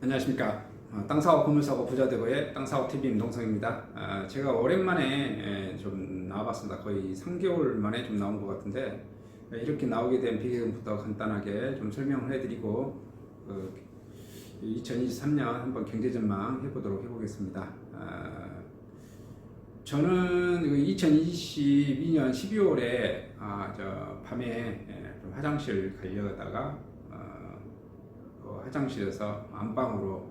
안녕하십니까. 땅사업, 건물사업, 부자되고의 땅사업TV 임동성입니다. 제가 오랜만에 좀 나와봤습니다. 거의 3개월 만에 좀 나온 것 같은데, 이렇게 나오게 된 배경부터 간단하게 좀 설명을 해드리고 2023년 한번 경제전망 해보겠습니다. 저는 2022년 12월에 밤에 좀 화장실 가려다가 화장실에서 안방으로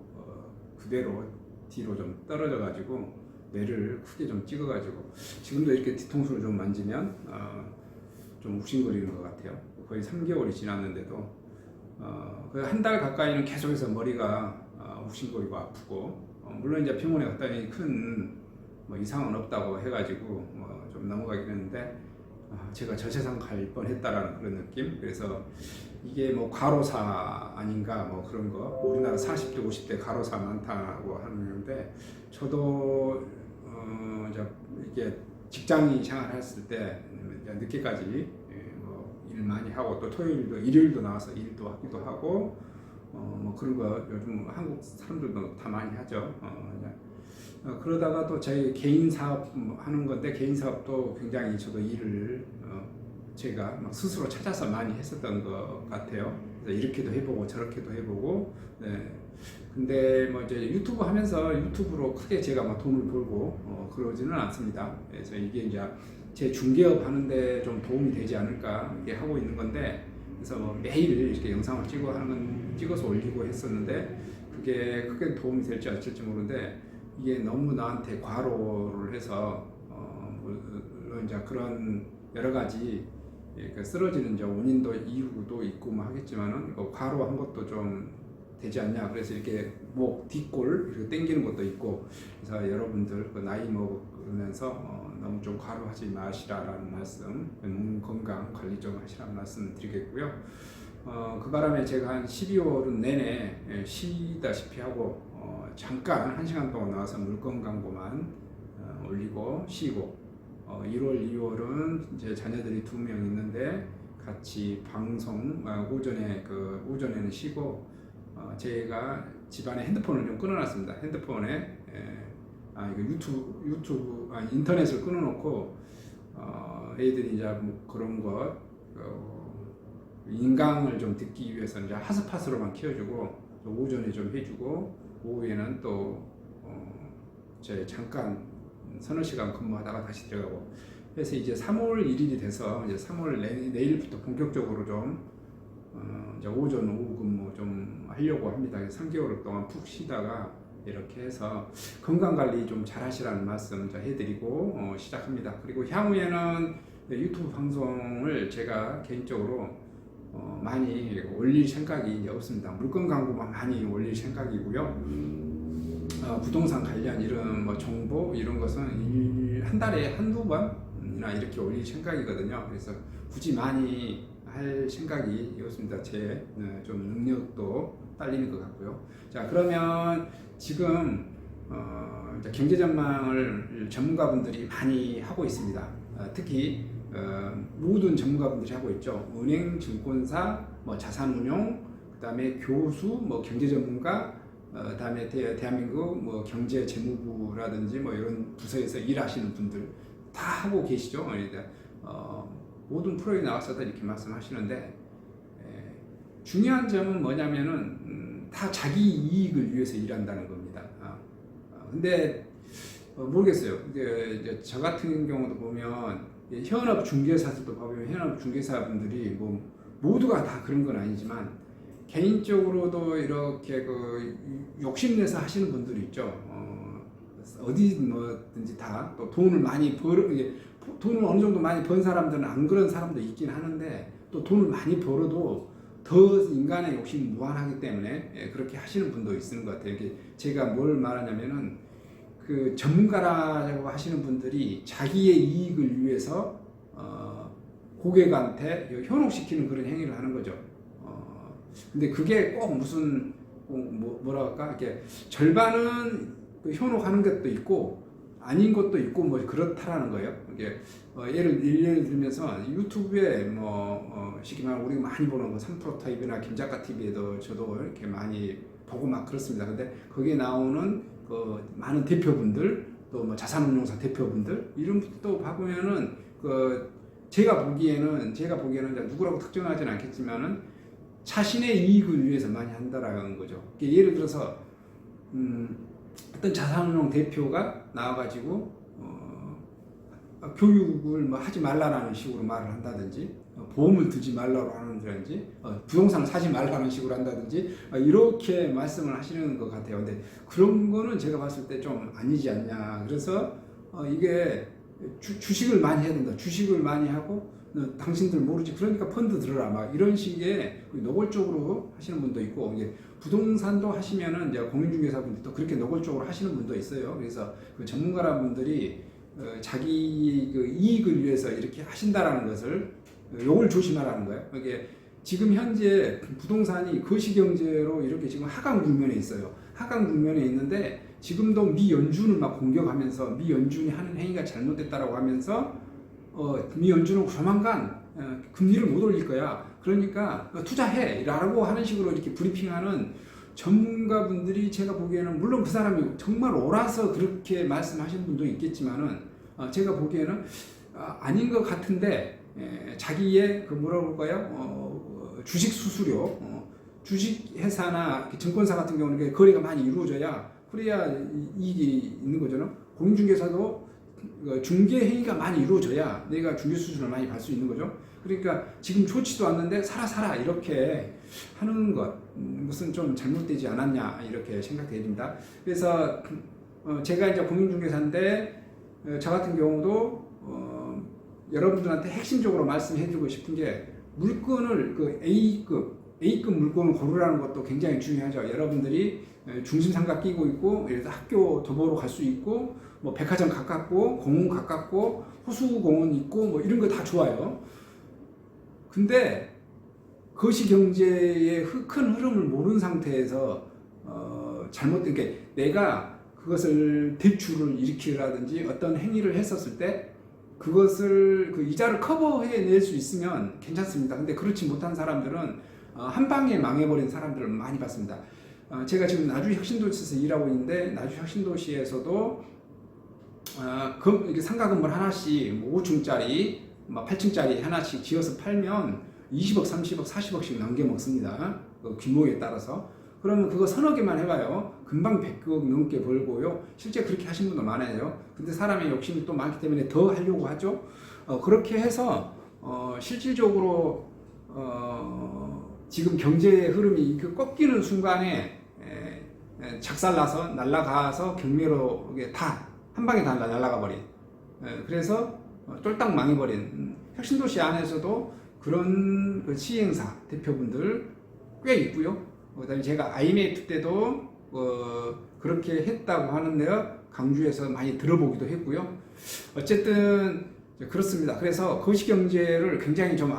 그대로 뒤로 좀 떨어져 가지고 뇌를 크게 좀 찍어 가지고 지금도 이렇게 뒤통수를 좀 만지면 좀 욱신거리는 것 같아요. 거의 3개월이 지났는데도 한 달 가까이는 계속해서 머리가 욱신거리고 아프고, 물론 이제 병원에 갔더니 큰 뭐 이상은 없다고 해가지고 좀 넘어가긴 했는데, 제가 저 세상 갈 뻔했다라는 그런 느낌. 그래서 이게 뭐 과로사 아닌가 뭐 그런 거. 우리나라 40대 50대 과로사 많다고 하는데, 저도 이제 이게 직장인 생활했을 때 늦게까지 일 많이 하고, 또 토요일도 일요일도 나와서 일도 하기도 하고 뭐 그런 거 요즘 한국 사람들도 다 많이 하죠. 그러다가 또 저희 개인 사업 하는 건데, 개인 사업도 굉장히 저도 일을 제가 막 스스로 찾아서 많이 했었던 것 같아요. 그래서 이렇게도 해보고 저렇게도 해보고. 네. 근데 뭐 이제 유튜브 하면서 유튜브로 크게 제가 막 돈을 벌고 그러지는 않습니다. 그래서 이게 이제 제 중개업 하는데 좀 도움이 되지 않을까 이렇게 하고 있는 건데, 그래서 뭐 매일 이렇게 영상을 찍어서 올리고 했었는데, 그게 크게 도움이 될지 안 될지 모르는데, 이게 너무 나한테 과로를 해서 물론 이제 그런 여러 가지 쓰러지는 이제 원인도 이유도 있고 뭐 하겠지만은, 과로한 것도 좀 되지 않냐. 그래서 이렇게 목 뒷골 이렇게 당기는 것도 있고, 그래서 여러분들 나이 먹으면서 너무 좀 과로하지 마시라라는 말씀, 몸 건강 관리 좀 하시라는 말씀 드리겠고요. 그 바람에 제가 한 12월은 내내 쉬다시피 하고 잠깐 1시간 동안 나와서 물건 광고만 올리고 쉬고, 1월, 2월은 제 자녀들이 2명 있는데 같이 방송, 오전에는 쉬고, 제가 집안에 핸드폰을 좀 끊어놨습니다. 핸드폰에 인터넷을 끊어놓고 애들이 이제 뭐 그런 것 인강을 좀 듣기 위해서 이제 하스팟으로만 키워주고, 오전에 좀 해주고, 오후에는 또 제 잠깐 서너 시간 근무하다가 다시 들어가고. 그래서 이제 3월 1일이 돼서 이제 3월 내일부터 본격적으로 좀 이제 오전 오후 근무 좀 하려고 합니다. 3개월 동안 푹 쉬다가 이렇게 해서 건강 관리 좀 잘 하시라는 말씀 해드리고 시작합니다. 그리고 향후에는 유튜브 방송을 제가 개인적으로 많이 올릴 생각이 없습니다. 물건 광고만 많이 올릴 생각이고요. 부동산 관련 이런 뭐 정보 이런 것은 한 달에 한두 번이나 이렇게 올릴 생각이거든요. 그래서 굳이 많이 할 생각이 없습니다. 제 좀 능력도 딸리는 것 같고요. 자, 그러면 지금 이제 경제 전망을 전문가분들이 많이 하고 있습니다. 특히 모든 전문가분들이 하고 있죠. 은행, 증권사, 뭐 자산운용, 그다음에 교수, 뭐 경제 전문가, 그다음에 대한민국 뭐 경제 재무부라든지 뭐 이런 부서에서 일하시는 분들 다 하고 계시죠. 모든 프로에 나와서도 이렇게 말씀하시는데, 중요한 점은 뭐냐면은 다 자기 이익을 위해서 일한다는 겁니다. 근데 모르겠어요. 이제 저 같은 경우도 보면 현업 중개사들도 보면 현업 중개사분들이 뭐 모두가 다 그런 건 아니지만, 개인적으로도 이렇게 욕심내서 하시는 분들이 있죠. 어디 뭐든지 다 또 돈을 많이 돈을 어느 정도 많이 번 사람들은 안 그런 사람도 있긴 하는데, 또 돈을 많이 벌어도 더 인간의 욕심이 무한하기 때문에 그렇게 하시는 분도 있는 것 같아요. 제가 뭘 말하냐면은, 그 전문가라고 하시는 분들이 자기의 이익을 위해서 고객한테 현혹시키는 그런 행위를 하는 거죠. 근데 그게 꼭 무슨 뭐라 할까, 이렇게 절반은 현혹하는 것도 있고 아닌 것도 있고 뭐 그렇다라는 거예요. 이게 예를 들면서 유튜브에 쉽게 말하면 우리가 많이 보는 거 3프로 타입이나 김작가 TV에도 저도 이렇게 많이 보고 막 그렇습니다. 근데 거기에 나오는 그 많은 대표분들 또 뭐 자산운용사 대표분들 이런 분도 봐보면은 그 제가 보기에는 이제 누구라고 특정하지는 않겠지만은 자신의 이익을 위해서 많이 한다라는 거죠. 예를 들어서 어떤 자산운용 대표가 나와가지고 교육을 뭐 하지 말라라는 식으로 말을 한다든지 보험을 들지 말라고 하는지 부동산을 사지 말라는 식으로 한다든지 이렇게 말씀을 하시는 것 같아요. 근데 그런 거는 제가 봤을 때 좀 아니지 않냐. 그래서 이게 주식을 많이 해야 된다. 주식을 많이 하고 당신들 모르지. 그러니까 펀드 들어라. 막 이런 식의 노골적으로 하시는 분도 있고 이게 부동산도 하시면은 이제 공인중개사분들도 그렇게 노골적으로 하시는 분도 있어요. 그래서 그 전문가분들이 자기 그 이익을 위해서 이렇게 하신다라는 것을 요걸 조심하라는 거예요. 이게 지금 현재 부동산이 거시경제로 이렇게 지금 하강 국면에 있어요. 하강 국면에 있는데 지금도 미 연준을 막 공격하면서 미 연준이 하는 행위가 잘못됐다라고 하면서 미 연준은 조만간 금리를 못 올릴 거야. 그러니까 투자해 라고 하는 식으로 이렇게 브리핑하는 전문가분들이 제가 보기에는 물론 그 사람이 정말 옳아서 그렇게 말씀하시는 분도 있겠지만은 제가 보기에는 아닌 것 같은데 자기의 그 뭐라고 볼까요? 주식 수수료, 주식 회사나 증권사 같은 경우는 거래가 많이 이루어져야 그래야 이익이 있는 거잖아요. 공인중개사도 중개 행위가 많이 이루어져야 내가 중개 수수료를 많이 받을 수 있는 거죠. 그러니까 지금 좋지도 않는데 사라 이렇게 하는 것 무슨 좀 잘못되지 않았냐 이렇게 생각됩니다. 그래서 제가 이제 공인중개사인데 저 같은 경우도 여러분들한테 핵심적으로 말씀해드리고 싶은 게 물건을 그 A급 물건을 고르라는 것도 굉장히 중요하죠. 여러분들이 중심삼각 끼고 있고 예를 들어 학교 도보로 갈 수 있고 뭐 백화점 가깝고 공원 가깝고 호수공원 있고 뭐 이런 거 다 좋아요. 근데 거시경제의 큰 흐름을 모르는 상태에서 잘못된 게 내가 그것을 대출을 일으키라든지 어떤 행위를 했었을 때 그것을 그 이자를 커버해 낼 수 있으면 괜찮습니다. 근데 그렇지 못한 사람들은 한 방에 망해버린 사람들을 많이 봤습니다. 제가 지금 나주혁신도시에서 일하고 있는데 나주혁신도시에서도 이렇게 상가 건물 하나씩 5층짜리, 8층짜리 하나씩 지어서 팔면 20억, 30억, 40억씩 남겨 먹습니다. 그 규모에 따라서. 그러면 그거 서너 개만 해봐요. 금방 100억 넘게 벌고요. 실제 그렇게 하신 분도 많아요. 근데 사람의 욕심이 또 많기 때문에 더 하려고 하죠. 그렇게 해서 실질적으로 지금 경제의 흐름이 꺾이는 순간에 작살나서 날아가서 경매로 다 한 방에 다 날아가 버린. 그래서 쫄딱 망해버린. 혁신도시 안에서도 그런 그 시행사 대표분들 꽤 있고요. 그다음에 제가 IMF 때도 그렇게 했다고 하는데요. 강주에서 많이 들어보기도 했고요. 어쨌든 그렇습니다. 그래서 거시경제를 굉장히 좀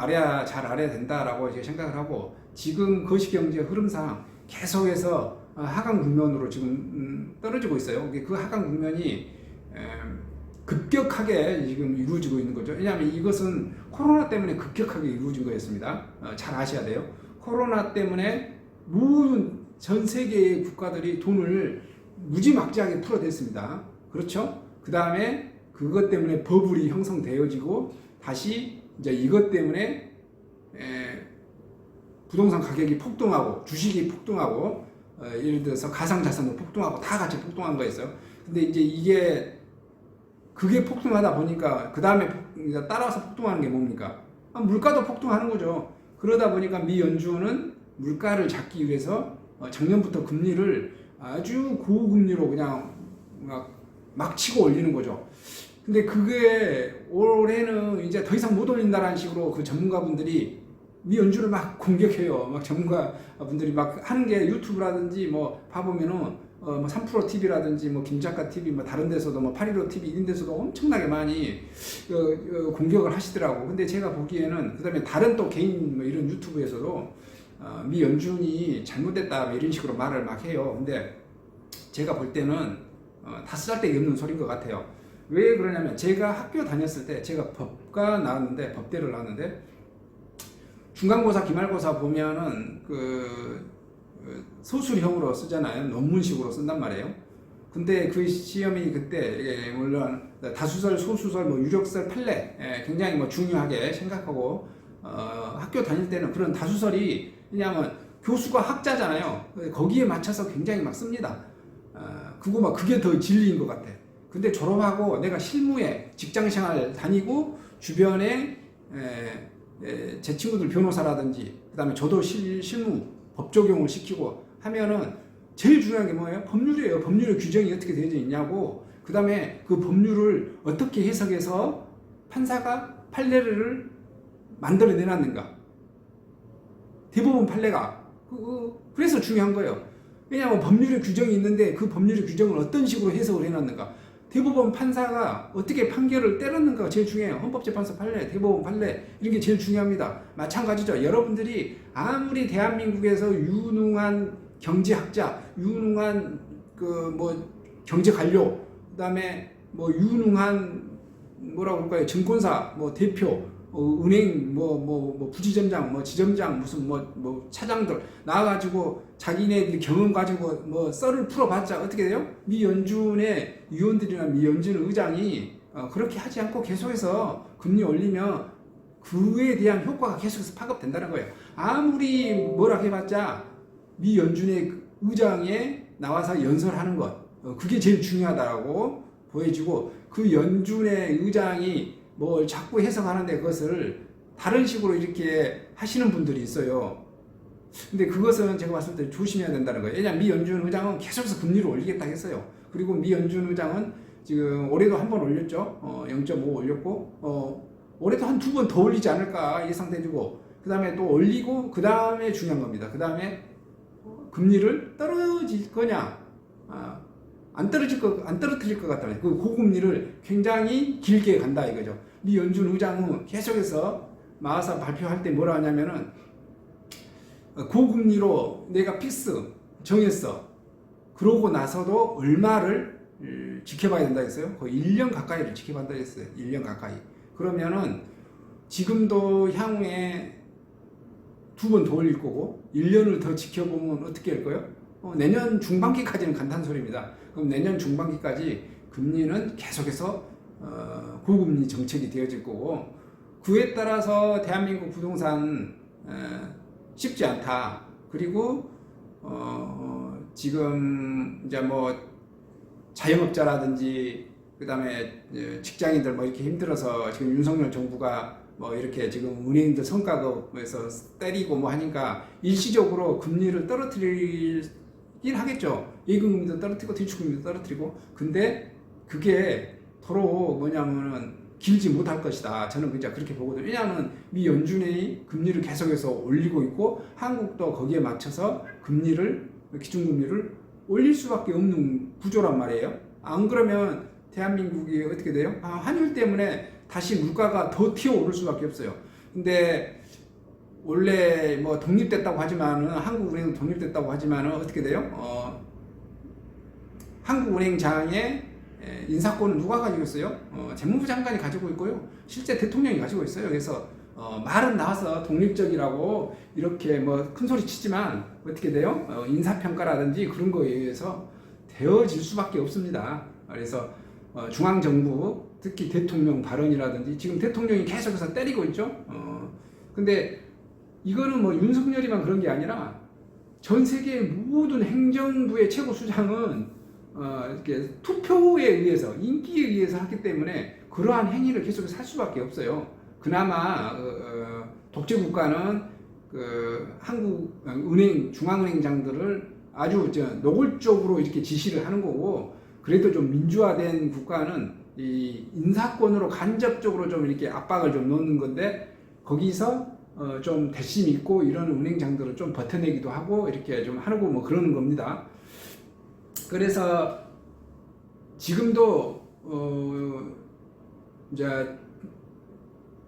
잘 알아야 된다라고 이제 생각을 하고 지금 거시경제 흐름상 계속해서 하강 국면으로 지금 떨어지고 있어요. 그 하강 국면이 급격하게 지금 이루어지고 있는 거죠. 왜냐하면 이것은 코로나 때문에 급격하게 이루어진 거였습니다. 잘 아셔야 돼요. 코로나 때문에 모든 전 세계의 국가들이 돈을 무지막지하게 풀어댔습니다. 그렇죠? 그 다음에 그것 때문에 버블이 형성되어지고 다시 이제 이것 때문에 부동산 가격이 폭등하고 주식이 폭등하고 예를 들어서 가상자산도 폭등하고 다 같이 폭등한 거였어요. 근데 이제 그게 폭등하다 보니까 그 다음에 따라서 폭등하는 게 뭡니까? 물가도 폭등하는 거죠. 그러다 보니까 미 연준은 물가를 잡기 위해서 작년부터 금리를 아주 고금리로 그냥 막 치고 올리는 거죠. 근데 그게 올해는 이제 더 이상 못 올린다라는 식으로 그 전문가분들이 미 연준을 막 공격해요. 막 전문가분들이 막 하는 게 유튜브라든지 뭐 봐보면은 뭐 3프로 TV라든지 뭐 김작가 TV 뭐 다른 데서도 뭐 815 TV 이런 데서도 엄청나게 많이 공격을 하시더라고. 근데 제가 보기에는 그다음에 다른 또 개인 뭐 이런 유튜브에서도 미 연준이 잘못됐다 뭐 이런 식으로 말을 막 해요. 근데 제가 볼 때는 다 쓰잘데기 없는 소리인 것 같아요. 왜 그러냐면 제가 학교 다녔을 때 제가 법대를 나왔는데 중간고사 기말고사 보면은 그 소술형으로 쓰잖아요. 논문식으로 쓴단 말이에요. 근데 그 시험이 그때 물론 다수설, 소수설, 뭐 유력설, 판례 굉장히 뭐 중요하게 생각하고 학교 다닐 때는 그런 다수설이 왜냐하면 교수가 학자잖아요. 거기에 맞춰서 굉장히 막 씁니다. 그거 막 그게 더 진리인 것 같아. 근데 졸업하고 내가 실무에 직장생활 다니고 주변에 제 친구들 변호사라든지 그다음에 저도 실무 법 적용을 시키고 하면은 제일 중요한 게 뭐예요? 법률이에요. 법률의 규정이 어떻게 되어져 있냐고. 그다음에 그 법률을 어떻게 해석해서 판사가 판례를 만들어 내놨는가. 대법원 판례가 그래서 중요한 거예요. 왜냐하면 법률의 규정이 있는데 그 법률의 규정을 어떤 식으로 해석을 해놨는가. 대법원 판사가 어떻게 판결을 때렸는가가 제일 중요해요. 헌법재판소 판례, 대법원 판례 이런 게 제일 중요합니다. 마찬가지죠. 여러분들이 아무리 대한민국에서 유능한 경제학자, 유능한 그 뭐 경제관료, 그다음에 뭐 유능한 뭐라고 할까요? 증권사 뭐 대표, 은행 뭐 부지점장, 뭐 지점장 무슨 뭐 차장들 나와가지고 자기네들 경험 가지고 뭐 썰을 풀어봤자 어떻게 돼요? 미연준의 위원들이나 미연준 의장이 그렇게 하지 않고 계속해서 금리 올리면 그에 대한 효과가 계속해서 파급된다는 거예요. 아무리 뭐라 해봤자 미연준의 의장에 나와서 연설하는 것 그게 제일 중요하다고 보여지고 그 연준의 의장이 뭘 자꾸 해석하는데 그것을 다른 식으로 이렇게 하시는 분들이 있어요. 근데 그것은 제가 봤을 때 조심해야 된다는 거예요. 왜냐하면 미연준 의장은 계속해서 금리를 올리겠다 했어요. 그리고 미연준 의장은 지금 올해도 한 번 올렸죠. 0.5 올렸고 올해도 한 두 번 더 올리지 않을까 예상돼지고 그 다음에 또 올리고 그 다음에 중요한 겁니다. 그 다음에 금리를 떨어질 거냐 안 떨어뜨릴 것 같다면 그 고금리를 굉장히 길게 간다 이거죠. 미연준 의장은 계속해서 나와서 발표할 때 뭐라 하냐면은 고금리로 내가 픽스 정했어. 그러고 나서도 얼마를 지켜봐야 된다 했어요. 거의 1년 가까이를 지켜봐야 된다 했어요. 1년 가까이. 그러면은 지금도 향후에 두 번 더 올릴 거고 1년을 더 지켜보면 어떻게 할 거예요? 내년 중반기까지는 간단한 소리입니다. 그럼 내년 중반기까지 금리는 계속해서 고금리 정책이 되어질 거고 그에 따라서 대한민국 부동산 쉽지 않다. 그리고 지금 이제 뭐 자영업자라든지 그다음에 직장인들 뭐 이렇게 힘들어서 지금 윤석열 정부가 뭐 이렇게 지금 은행들 성과급에서 때리고 뭐 하니까 일시적으로 금리를 떨어뜨리긴 하겠죠. 예금금리도 떨어뜨리고 대출금리도 떨어뜨리고 근데 그게 도로 뭐냐면은 길지 못할 것이다. 저는 진짜 그렇게 보거든요. 왜냐하면 미 연준이 금리를 계속해서 올리고 있고 한국도 거기에 맞춰서 금리를 기준금리를 올릴 수밖에 없는 구조란 말이에요. 안 그러면 대한민국이 어떻게 돼요? 환율 때문에 다시 물가가 더 튀어오를 수밖에 없어요. 근데 원래 뭐 독립됐다고 하지만은 한국은행은 독립됐다고 하지만은 어떻게 돼요? 한국은행장의 인사권은 누가 가지고 있어요? 재무부 장관이 가지고 있고요. 실제 대통령이 가지고 있어요. 그래서 말은 나와서 독립적이라고 이렇게 뭐 큰 소리 치지만 어떻게 돼요? 인사평가라든지 그런 거에 의해서 되어질 수밖에 없습니다. 그래서 중앙정부 특히 대통령 발언이라든지 지금 대통령이 계속해서 때리고 있죠. 근데 이거는 뭐 윤석열이만 그런 게 아니라 전 세계 모든 행정부의 최고 수장은 이렇게 투표에 의해서 인기에 의해서 하기 때문에 그러한 행위를 계속해서 할 수밖에 없어요. 그나마 독재 국가는 그 한국 은행 중앙은행장들을 아주 노골적으로 이렇게 지시를 하는 거고 그래도 좀 민주화된 국가는 이 인사권으로 간접적으로 좀 이렇게 압박을 좀 넣는 건데 거기서 좀 대심 있고 이런 은행장들을 좀 버텨내기도 하고 이렇게 좀 하고 뭐 그러는 겁니다. 그래서 지금도 이제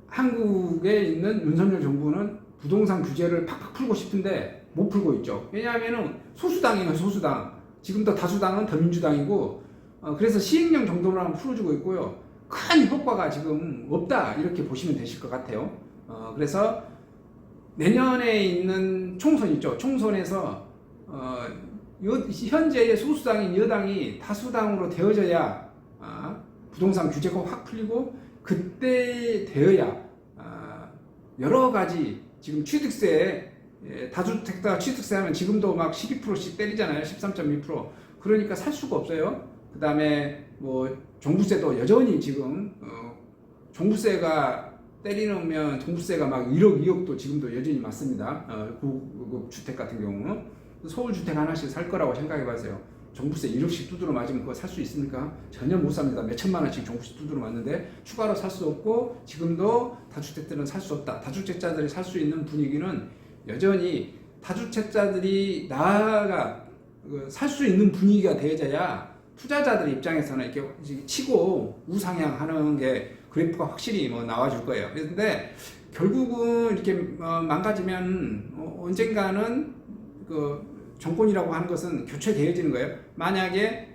한국에 있는 윤석열 정부는 부동산 규제를 팍팍 풀고 싶은데 못 풀고 있죠. 왜냐하면은 소수당이면 소수당, 지금도 다수당은 더민주당이고 그래서 시행령 정도만 풀어주고 있고요. 큰 효과가 지금 없다 이렇게 보시면 되실 것 같아요. 그래서 내년에 있는 총선 있죠. 총선에서 현재의 소수당인 여당이 다수당으로 되어져야 부동산 규제가 확 풀리고 그때 되어야 여러 가지 지금 취득세 다주택자 취득세 하면 지금도 막 12%씩 때리잖아요. 13.2%. 그러니까 살 수가 없어요. 그 다음에 뭐 종부세도 여전히 지금 종부세가 때리면 종부세가 막 1억, 2억도 지금도 여전히 맞습니다. 고급 주택 같은 경우는 서울 주택 하나씩 살 거라고 생각해 보세요. 종부세 1억씩 두드러 맞으면 그거 살 수 있습니까? 전혀 못 삽니다. 몇 천만 원씩 종부세 두드러 맞는데 추가로 살 수 없고 지금도 다주택들은 살 수 없다. 다주택자들이 살 수 있는 분위기는 여전히 다주택자들이 나아가 살 수 있는 분위기가 되어져야 투자자들 입장에서는 이렇게 치고 우상향하는 게 그래프가 확실히 뭐 나와줄 거예요. 그런데 결국은 이렇게 망가지면 언젠가는 그 정권이라고 하는 것은 교체되어지는 거예요. 만약에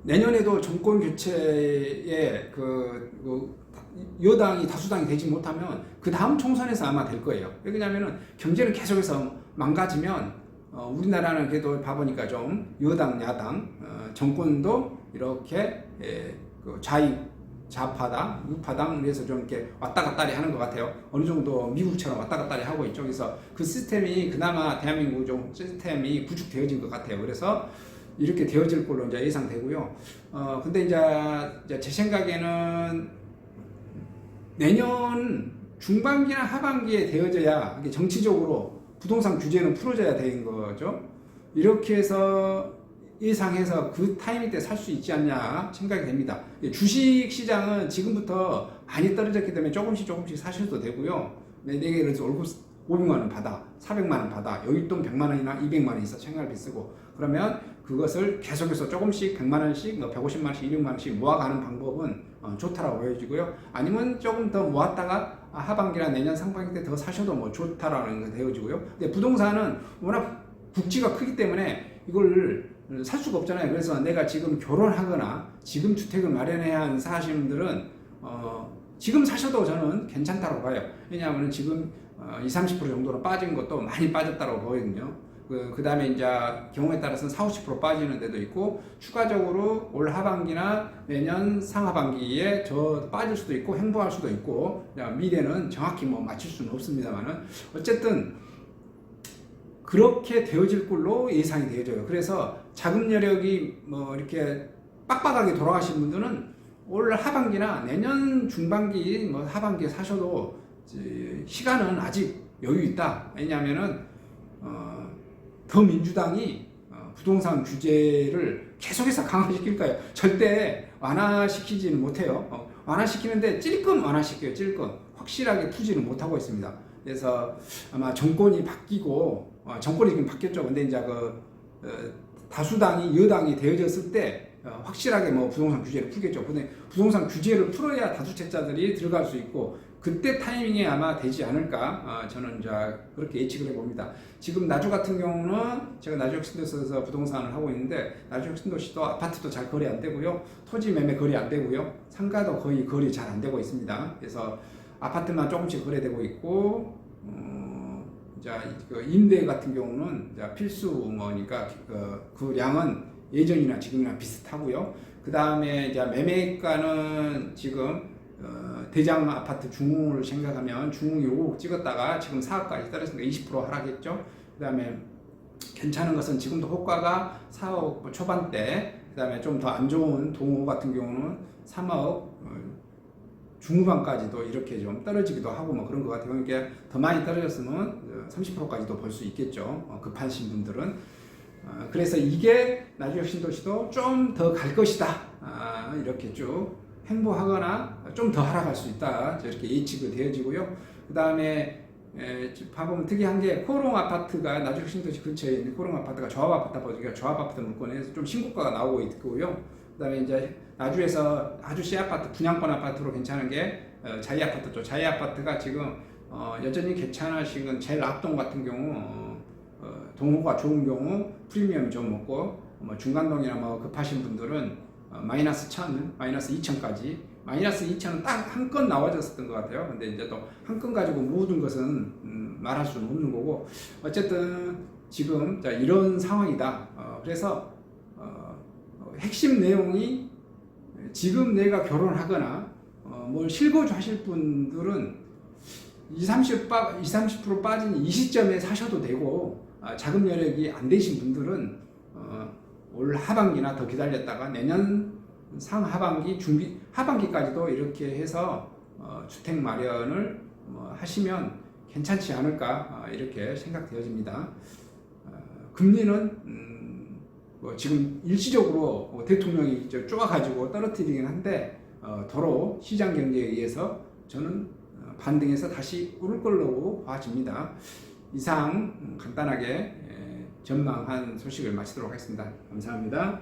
내년에도 정권 교체에 여당이 다수당이 되지 못하면 그 다음 총선에서 아마 될 거예요. 왜냐하면 경제는 계속해서 망가지면 우리나라는 그래도 봐보니까 좀 여당 야당 정권도 이렇게 좌파당, 우파당 그래서 좀 이렇게 왔다 갔다리 하는 것 같아요. 어느 정도 미국처럼 왔다 갔다리 하고 있죠. 그래서 그 시스템이 그나마 대한민국 좀 시스템이 구축되어진 것 같아요. 그래서 이렇게 되어질 걸로 이제 예상되고요. 근데 이제 제 생각에는 내년 중반기나 하반기에 되어져야 이게 정치적으로 부동산 규제는 풀어져야 되는 거죠. 이렇게 해서 예상해서 그 타이밍 때 살 수 있지 않냐 생각이 됩니다. 주식 시장은 지금부터 많이 떨어졌기 때문에 조금씩 사셔도 되고요. 내게 예를 들어서 월급 500만 원 받아, 400만 원 받아, 여윳돈 100만 원이나 200만 원 있어 생활비 쓰고 그러면 그것을 계속해서 조금씩 100만 원씩, 150만 원씩, 200만 원씩 모아가는 방법은 좋다라고 보여지고요. 아니면 조금 더 모았다가 하반기나 내년 상반기 때 더 사셔도 뭐 좋다라는 게 되어지고요. 근데 부동산은 워낙 국지가 크기 때문에 이걸 살 수가 없잖아요. 그래서 내가 지금 결혼하거나 지금 주택을 마련해야 하는 사시는 지금 사셔도 저는 괜찮다고 봐요. 왜냐하면 지금 20, 30% 정도로 빠진 것도 많이 빠졌다고 보거든요. 그 다음에 이제 경우에 따라서는 40, 50% 빠지는 데도 있고 추가적으로 올 하반기나 내년 상하반기에 저 빠질 수도 있고 횡보할 수도 있고 미래는 정확히 뭐 맞출 수는 없습니다만은 어쨌든 그렇게 되어질 걸로 예상이 되어져요. 그래서 자금 여력이 뭐 이렇게 빡빡하게 돌아가신 분들은 올 하반기나 내년 중반기 뭐 하반기에 사셔도 시간은 아직 여유 있다. 왜냐하면은 더 민주당이 부동산 규제를 계속해서 강화시킬 거예요. 절대 완화시키지는 못해요. 완화시키는데 찔끔 완화시켜요. 찔끔 확실하게 투지는 못하고 있습니다. 그래서 아마 정권이 바뀌고 정권이 지금 바뀌었죠. 근데 이제 다수당이 여당이 되어졌을 때 확실하게 뭐 부동산 규제를 풀겠죠. 근데 부동산 규제를 풀어야 다주택자들이 들어갈 수 있고 그때 타이밍에 아마 되지 않을까 저는 이제 그렇게 예측을 해봅니다. 지금 나주 같은 경우는 제가 나주혁신도시에서 부동산을 하고 있는데 나주혁신도시도 아파트도 잘 거래 안 되고요. 토지 매매 거래 안 되고요. 상가도 거의 거래 잘 안 되고 있습니다. 그래서 아파트만 조금씩 거래되고 있고 이제 그 임대 같은 경우는 이제 필수 뭐니까 그 양은 예전이나 지금이나 비슷하고요. 그 다음에 이제 매매가는 지금 대장 아파트 중흥을 생각하면 중흥이 5억 찍었다가 지금 4억까지 떨어졌으니까 20% 하락했죠. 그 다음에 괜찮은 것은 지금도 호가가 4억 초반대, 그 다음에 좀 더 안 좋은 동호 같은 경우는 3억 중후반까지도 이렇게 좀 떨어지기도 하고 뭐 그런 것 같아요. 이게 더 많이 떨어졌으면 30%까지도 볼 수 있겠죠. 급하신 분들은. 그래서 이게 나주혁신도시도 좀 더 갈 것이다. 이렇게 쭉 횡보하거나 좀 더 하락할 수 있다. 이렇게 예측이 되어지고요. 그 다음에 봐보면 특이한 게 코롱 아파트가 나주혁신도시 근처에 있는 코롱 아파트가 조합 아파트 보니까 조합 아파트 물건에서 좀 신고가가 나오고 있고요. 그 다음에 이제 나주에서 아주 시 아파트 분양권 아파트로 괜찮은 게 자이 아파트죠. 자이 아파트가 지금 여전히 괜찮으신 건 제일 앞동 같은 경우 동호가 좋은 경우 프리미엄이 좀 먹고 뭐 중간동이나 뭐 급하신 분들은 마이너스 1000, 마이너스 2000까지 마이너스 2000은 딱 한 건 나와줬었던 것 같아요. 근데 이제 또 한 건 가지고 모든 것은 말할 수는 없는 거고, 어쨌든 지금 자, 이런 상황이다. 그래서 핵심 내용이 지금 내가 결혼하거나 뭘 실거주 하실 분들은 20-30% 빠진 이 시점에 사셔도 되고, 자금 여력이 안 되신 분들은 올 하반기나 더 기다렸다가 내년 상하반기, 하반기까지도 이렇게 해서 주택 마련을 하시면 괜찮지 않을까 이렇게 생각되어집니다. 금리는 지금 일시적으로 대통령이 쪼아가지고 떨어뜨리긴 한데 도로 시장 경제에 의해서 저는 반등해서 다시 오를 걸로 봐집니다. 이상 간단하게 전망한 소식을 마치도록 하겠습니다. 감사합니다.